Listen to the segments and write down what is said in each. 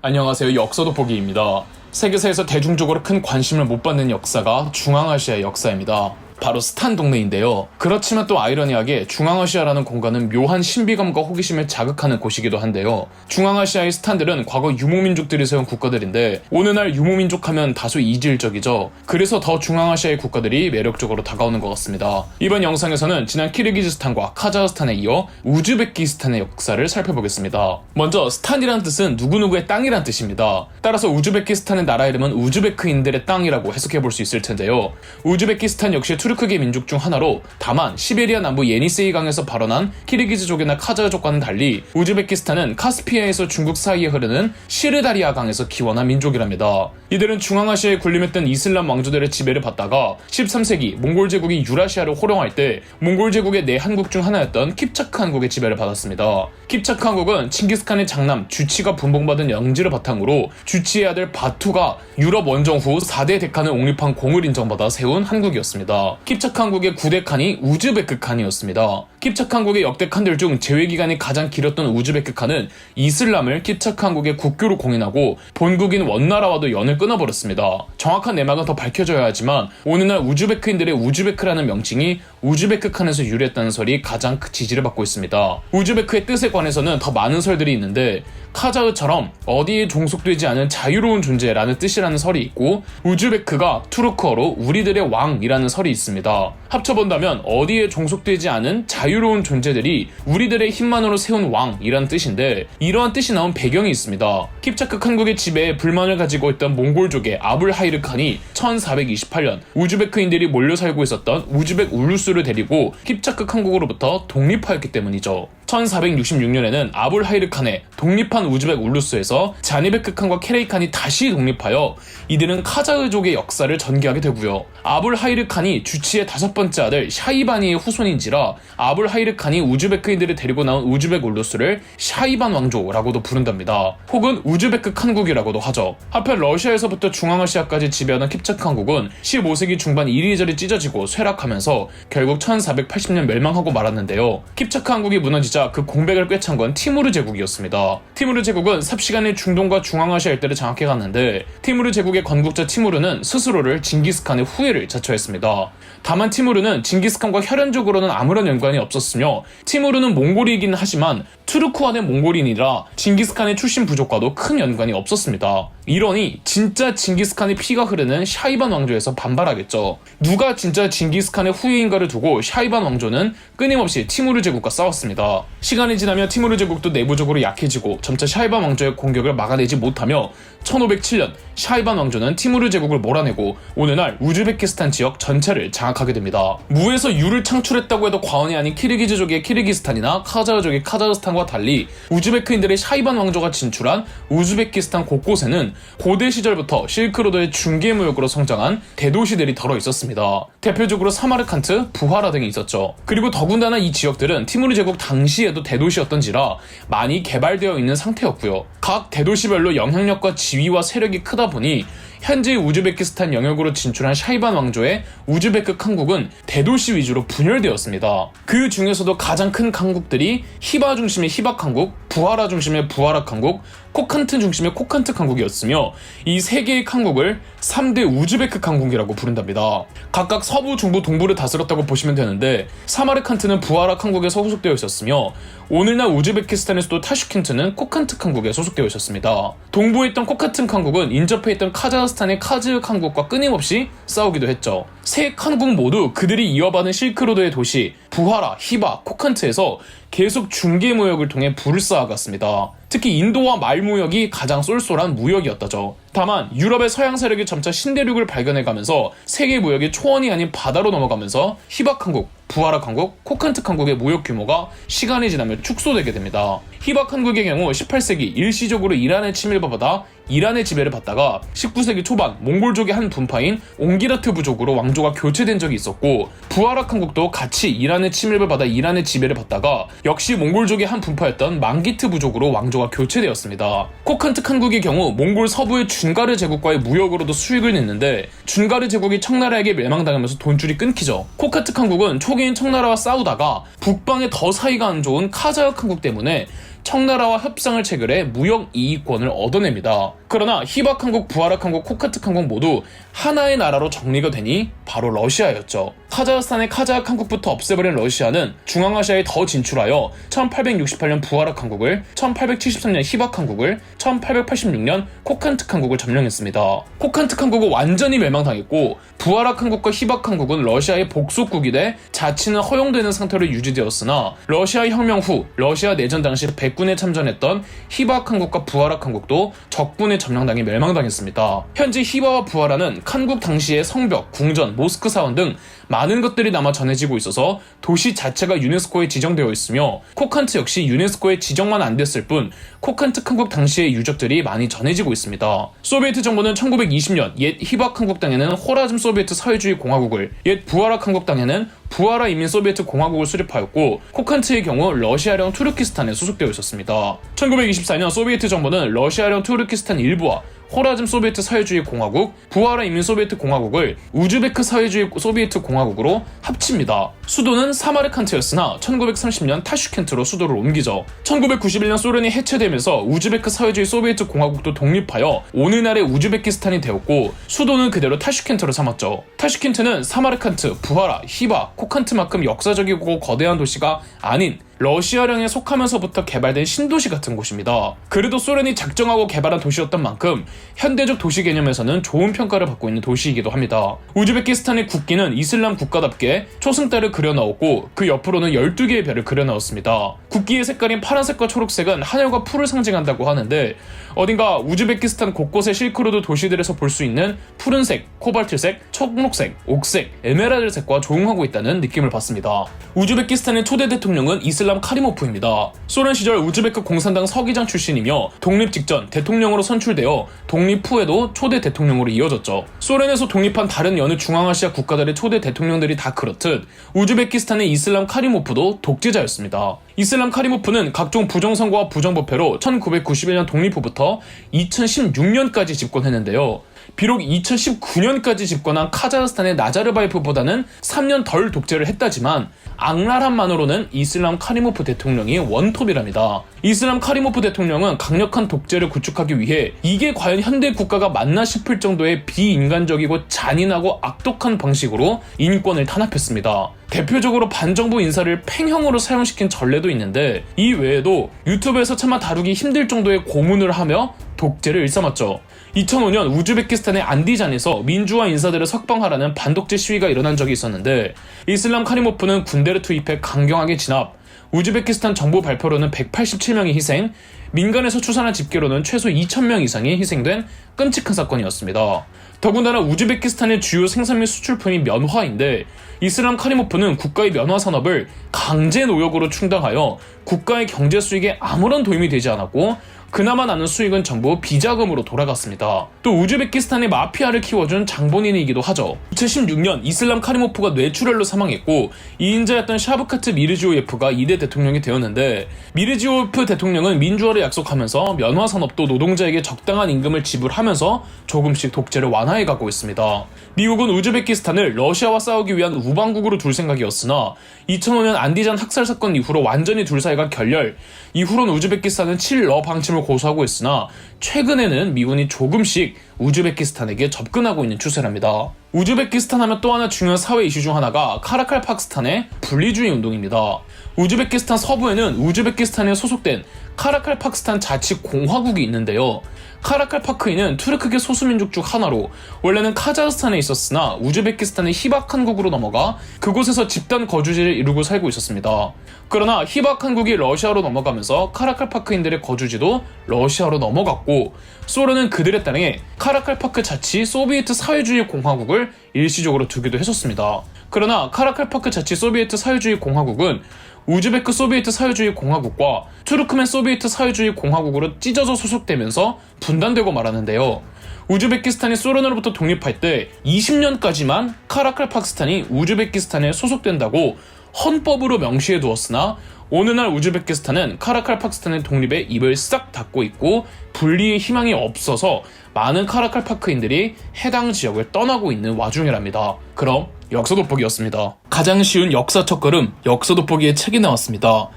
안녕하세요. 역사 돋보기입니다. 세계사에서 대중적으로 큰 관심을 못 받는 역사가 중앙아시아의 역사입니다. 바로 스탄 동네인데요. 그렇지만 또 아이러니하게 중앙아시아라는 공간은 묘한 신비감과 호기심을 자극하는 곳이기도 한데요. 중앙아시아의 스탄들은 과거 유목민족들이 세운 국가들인데 오늘날 유목민족 하면 다소 이질적이죠. 그래서 더 중앙아시아의 국가들이 매력적으로 다가오는 것 같습니다. 이번 영상에서는 지난 키르기즈스탄과 카자흐스탄에 이어 우즈베키스탄의 역사를 살펴보겠습니다. 먼저 스탄이라는 뜻은 누구누구의 땅이란 뜻입니다. 따라서 우즈베키스탄의 나라 이름은 우즈베크인들의 땅이라고 해석해볼 수 있을 텐데요. 우즈베키스탄 역시 투르크계 민족 중 하나로, 다만 시베리아 남부 예니세이 강에서 발원한 키르기즈족이나 카자흐족과는 달리 우즈베키스탄은 카스피아에서 중국 사이에 흐르는 시르다리아 강에서 기원한 민족이랍니다. 이들은 중앙아시아에 군림했던 이슬람 왕조들의 지배를 받다가 13세기 몽골 제국이 유라시아를 호령할 때 몽골 제국의 네 한국 중 하나였던 킵차크 한국의 지배를 받았습니다. 킵차크 한국은 칭기스칸의 장남 주치가 분봉받은 영지를 바탕으로 주치의 아들 바투가 유럽 원정 후 4대 데칸을 옹립한 공을 인정받아 세운 한국이었습니다. 킵차크 한국의 9대 칸이 우즈베크 칸이었습니다. 킵차크 한국의 역대 칸들 중 재위기간이 가장 길었던 우즈베크 칸은 이슬람을 킵차크 한국의 국교로 공인하고 본국인 원나라와도 연을 끊어버렸습니다. 정확한 내막은 더 밝혀져야 하지만 오늘날 우즈베크인들의 우즈베크라는 명칭이 우즈베크 칸에서 유래했다는 설이 가장 지지를 받고 있습니다. 우즈베크의 뜻에 관해서는 더 많은 설들이 있는데 카자흐처럼 어디에 종속되지 않은 자유로운 존재라는 뜻이라는 설이 있고, 우즈베크가 투르크어로 우리들의 왕이라는 설이 있습니다. 합쳐본다면 어디에 종속되지 않은 자유로운 존재들이 우리들의 힘만으로 세운 왕이라는 뜻인데, 이러한 뜻이 나온 배경이 있습니다. 킵차크 한국의 지배에 불만을 가지고 있던 몽골족의 아불하이르 칸이 1428년 우즈베크인들이 몰려 살고 있었던 우즈벡 울루스를 데리고 킵차크 한국으로부터 독립하였기 때문이죠. 1466년에는 아불하이르 칸의 독립한 우즈벡 울루스에서 자니베크 칸과 케레이 칸이 다시 독립하여 이들은 카자흐족의 역사를 전개하게 되고요. 아불하이르 칸이 주치의 5번째 아들 샤이바니의 후손인지라 아불하이르 칸이 우즈베크인들을 데리고 나온 우즈벡 울루스를 샤이반 왕조라고도 부른답니다. 혹은 우즈베크 칸국이라고도 하죠. 하필 러시아에서부터 중앙아시아까지 지배하던 킵차크 한국은 15세기 중반 이리저리 찢어지고 쇠락하면서 결국 1480년 멸망하고 말았는데요. 킵차크 한국이 무너지자 그 공백을 꿰찬 건 티무르 제국이었습니다. 티무르 제국은 삽시간에 중동과 중앙아시아 일대를 장악해갔는데 티무르 제국의 건국자 티무르는 스스로를 징기스칸의 후예를 자처했습니다. 다만 티무르는 징기스칸과 혈연적으로는 아무런 연관이 없었으며 티무르는 몽골이긴 하지만 투르크와의 몽골인이라 징기스칸의 출신 부족과도 큰 연관이 없었습니다. 이러니 진짜 징기스칸의 피가 흐르는 샤이반 왕조에서 반발하겠죠. 누가 진짜 징기스칸의 후예인가를 두고 샤이반 왕조는 끊임없이 티무르 제국과 싸웠습니다. 시간이 지나며 티무르 제국도 내부적으로 약해지고 점차 샤이반 왕조의 공격을 막아내지 못하며 1507년 샤이반 왕조는 티무르 제국을 몰아내고 오늘날 우즈베키스탄 지역 전체를 장악하게 됩니다. 무에서 유를 창출했다고 해도 과언이 아닌 키르기즈족의 키르기스탄이나 카자흐족의 카자흐스탄과 달리 우즈베크인들의 샤이반 왕조가 진출한 우즈베키스탄 곳곳에는 고대 시절부터 실크로드의 중개무역으로 성장한 대도시들이 덜어 있었습니다. 대표적으로 사마르칸트, 부하라 등이 있었죠. 그리고 더군다나 이 지역들은 티무르 제국 당시에도 대도시였던지라 많이 개발되어 있는 상태였고요. 각 대도시별로 영향력과 지위와 세력이 크다 보니 현재 우즈베키스탄 영역으로 진출한 샤이반 왕조의 우즈베크 칸국은 대도시 위주로 분열되었습니다. 그 중에서도 가장 큰 칸국들이 히바 중심의 히바 칸국, 부하라 중심의 부하라 칸국, 코칸트 중심의 코칸트 칸국이었으며 이 세 개의 칸국을 3대 우즈베크 칸국이라고 부른답니다. 각각 서부, 중부, 동부를 다스렸다고 보시면 되는데 사마르칸트는 부하라 칸국에 소속되어 있었으며 오늘날 우즈베키스탄에서도 타슈켄트는 코칸트 칸국에 소속되어 있었습니다. 동부에 있던 코칸트 칸국은 인접해 있던 카자흐스탄의 카즈흐 칸국과 끊임없이 싸우기도 했죠. 세 칸국 모두 그들이 이어받은 실크로드의 도시 부하라, 히바, 코칸트에서 계속 중개무역을 통해 부를 쌓아갔습니다. 특히 인도와 말무역이 가장 쏠쏠한 무역이었다죠. 다만 유럽의 서양 세력이 점차 신대륙을 발견해가면서 세계 무역의 초원이 아닌 바다로 넘어가면서 히바 칸국, 부하라 칸국, 코칸트 칸국의 무역 규모가 시간이 지나며 축소되게 됩니다. 히바 칸국의 경우 18세기 일시적으로 이란의 침입을 받아 이란의 지배를 받다가 19세기 초반 몽골족의 한 분파인 옹기라트 부족으로 왕조가 교체된 적이 있었고, 부하라 칸국도 같이 이란의 침입을 받아 이란의 지배를 받다가 역시 몽골족의 한 분파였던 망기트 부족으로 왕조가 교체되었습니다. 코칸트 칸국의 경우 몽골 서부의 준가르 제국과의 무역으로도 수익을 냈는데 준가르 제국이 청나라에게 멸망당하면서 돈줄이 끊기죠. 코칸트 칸국은 초기인 청나라와 싸우다가 북방에 더 사이가 안 좋은 카자흐 칸국 때문에 청나라와 협상을 체결해 무역 이익권을 얻어냅니다. 그러나 희박한국, 부하락한국, 코카특한국 모두 하나의 나라로 정리가 되니 바로 러시아였죠. 카자흐스탄의 카자흐한국부터 없애버린 러시아는 중앙아시아에 더 진출하여 1868년 부하락한국을, 1873년 희박한국을, 1886년 코칸특한국을 점령했습니다. 코칸특한국은 완전히 멸망당했고 부하락한국과 희박한국은 러시아의 복속국이 돼 자치는 허용되는 상태로 유지되었으나 러시아 혁명 후 러시아 내전 당시 백군에 참전했던 희박한국과 부하락한국도 적군의 점령당해 멸망당했습니다. 현재 희바와 부하라는 칸국 당시의 성벽, 궁전, 모스크 사원 등 많은 것들이 남아 전해지고 있어서 도시 자체가 유네스코에 지정되어 있으며 코칸트 역시 유네스코에 지정만 안 됐을 뿐 코칸특한국 당시의 유적들이 많이 전해지고 있습니다. 소비에트 정부는 1920년 옛 희박한국 땅에는 호라즘 소비에트 사회주의 공화국을, 옛 부하락한국 땅에는 부하라 인민 소비에트 공화국을 수립하였고 코칸트의 경우 러시아령 투르키스탄에 소속되어 있었습니다. 1924년 소비에트 정부는 러시아령 투르키스탄 일부와 호라즘 소비에트 사회주의 공화국, 부하라 인민 소비에트 공화국을 우즈베크 사회주의 소비에트 공화국으로 합칩니다. 수도는 사마르칸트였으나 1930년 타슈켄트로 수도를 옮기죠. 1991년 소련이 해체되면서 우즈베크 사회주의 소비에트 공화국도 독립하여 오늘날의 우즈베키스탄이 되었고 수도는 그대로 타슈켄트로 삼았죠. 타슈켄트는 사마르칸트, 부하라, 히바, 코칸트만큼 역사적이고 거대한 도시가 아닌 러시아령에 속하면서부터 개발된 신도시 같은 곳입니다. 그래도 소련이 작정하고 개발한 도시였던 만큼 현대적 도시 개념에서는 좋은 평가를 받고 있는 도시이기도 합니다. 우즈베키스탄의 국기는 이슬람 국가답게 초승달을 그려넣었고 그 옆으로는 12개의 별을 그려넣었습니다. 국기의 색깔인 파란색과 초록색은 하늘과 풀을 상징한다고 하는데 어딘가 우즈베키스탄 곳곳의 실크로드 도시들에서 볼 수 있는 푸른색, 코발트색, 초록색, 옥색, 에메랄드색과 조응하고 있다는 느낌을 받습니다. 우즈베키스탄의 초대 대통령은 이슬람 카리모프입니다. 소련 시절 우즈베크 공산당 서기장 출신이며 독립 직전 대통령으로 선출되어 독립 후에도 초대 대통령으로 이어졌죠. 소련에서 독립한 다른 여느 중앙아시아 국가들의 초대 대통령들이 다 그렇듯 우즈베키스탄의 이슬람 카리모프도 독재자였습니다. 이슬람 카리모프는 각종 부정선거와 부정부패로 1991년 독립 후부터 2016년까지 집권했는데요. 비록 2019년까지 집권한 카자흐스탄의 나자르바예프보다는 3년 덜 독재를 했다지만 악랄함만으로는 이슬람 카리모프 대통령이 원톱이랍니다. 이슬람 카리모프 대통령은 강력한 독재를 구축하기 위해 이게 과연 현대 국가가 맞나 싶을 정도의 비인간적이고 잔인하고 악독한 방식으로 인권을 탄압했습니다. 대표적으로 반정부 인사를 팽형으로 사용시킨 전례도 있는데 이 외에도 유튜브에서 차마 다루기 힘들 정도의 고문을 하며 독재를 일삼았죠. 2005년 우즈베키스탄의 안디잔에서 민주화 인사들을 석방하라는 반독재 시위가 일어난 적이 있었는데 이슬람 카리모프는 군대를 투입해 강경하게 진압, 우즈베키스탄 정부 발표로는 187명이 희생, 민간에서 추산한 집계로는 최소 2,000명 이상이 희생된 끔찍한 사건이었습니다. 더군다나 우즈베키스탄의 주요 생산 및 수출품이 면화인데 이슬람 카리모프는 국가의 면화 산업을 강제 노역으로 충당하여 국가의 경제 수익에 아무런 도움이 되지 않았고 그나마 나는 수익은 전부 비자금으로 돌아갔습니다. 또 우즈베키스탄의 마피아를 키워준 장본인이기도 하죠. 2016년 이슬람 카리모프가 뇌출혈로 사망했고 이인자였던 샤브카트 미르지오예프가 2대 대통령이 되었는데 미르지오예프 대통령은 민주화를 약속하면서 면화 산업도 노동자에게 적당한 임금을 지불하면서 조금씩 독재를 완화해가고 있습니다. 미국은 우즈베키스탄을 러시아와 싸우기 위한 우방국으로 둘 생각이었으나 2005년 안디잔 학살 사건 이후로 완전히 둘 사이가 결렬, 이후로는 우즈베키스탄은 7러 방침을 고수하고 있으나 최근에는 미군이 조금씩 우즈베키스탄에게 접근하고 있는 추세랍니다. 우즈베키스탄 하면 또 하나 중요한 사회 이슈 중 하나가 카라칼팍스탄의 분리주의 운동입니다. 우즈베키스탄 서부에는 우즈베키스탄에 소속된 카라칼팍스탄 자치공화국이 있는데요. 카라칼파크이는 투르크계 소수민족 중 하나로 원래는 카자흐스탄에 있었으나 우즈베키스탄의 희박한국으로 넘어가 그곳에서 집단 거주지를 이루고 살고 있었습니다. 그러나 희박한국이 러시아로 넘어가면서 카라칼파크인들의 거주지도 러시아로 넘어갔고 소련은 그들의 땅에 카라칼파크 자치 소비에트 사회주의 공화국을 일시적으로 두기도 했었습니다. 그러나 카라칼파크 자치 소비에트 사회주의 공화국은 우즈베크 소비에트 사회주의 공화국과 투르크멘 소비에트 사회주의 공화국으로 찢어져 소속되면서 분단되고 말았는데요. 우즈베키스탄이 소련으로부터 독립할 때 20년까지만 카라칼팍스탄이 우즈베키스탄에 소속된다고 헌법으로 명시해 두었으나 오늘날 우즈베키스탄은 카라칼팍스탄의 독립에 입을 싹 닫고 있고 분리의 희망이 없어서 많은 카라칼파크인들이 해당 지역을 떠나고 있는 와중이랍니다. 그럼 역사 돋보기였습니다. 가장 쉬운 역사 첫걸음 역사 돋보기의 책이 나왔습니다.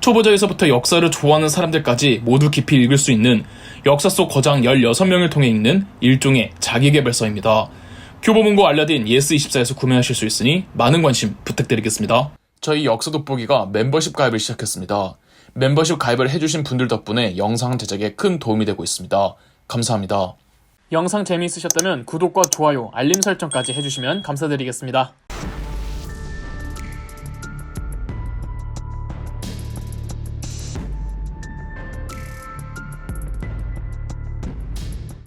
초보자에서부터 역사를 좋아하는 사람들까지 모두 깊이 읽을 수 있는 역사 속 거장 16명을 통해 읽는 일종의 자기계발서입니다. 교보문고 알라딘 예스24에서 구매하실 수 있으니 많은 관심 부탁드리겠습니다. 저희 역사 돋보기가 멤버십 가입을 시작했습니다. 멤버십 가입을 해주신 분들 덕분에 영상 제작에 큰 도움이 되고 있습니다. 감사합니다. 영상 재미있으셨다면 구독과 좋아요, 알림 설정까지 해주시면 감사드리겠습니다.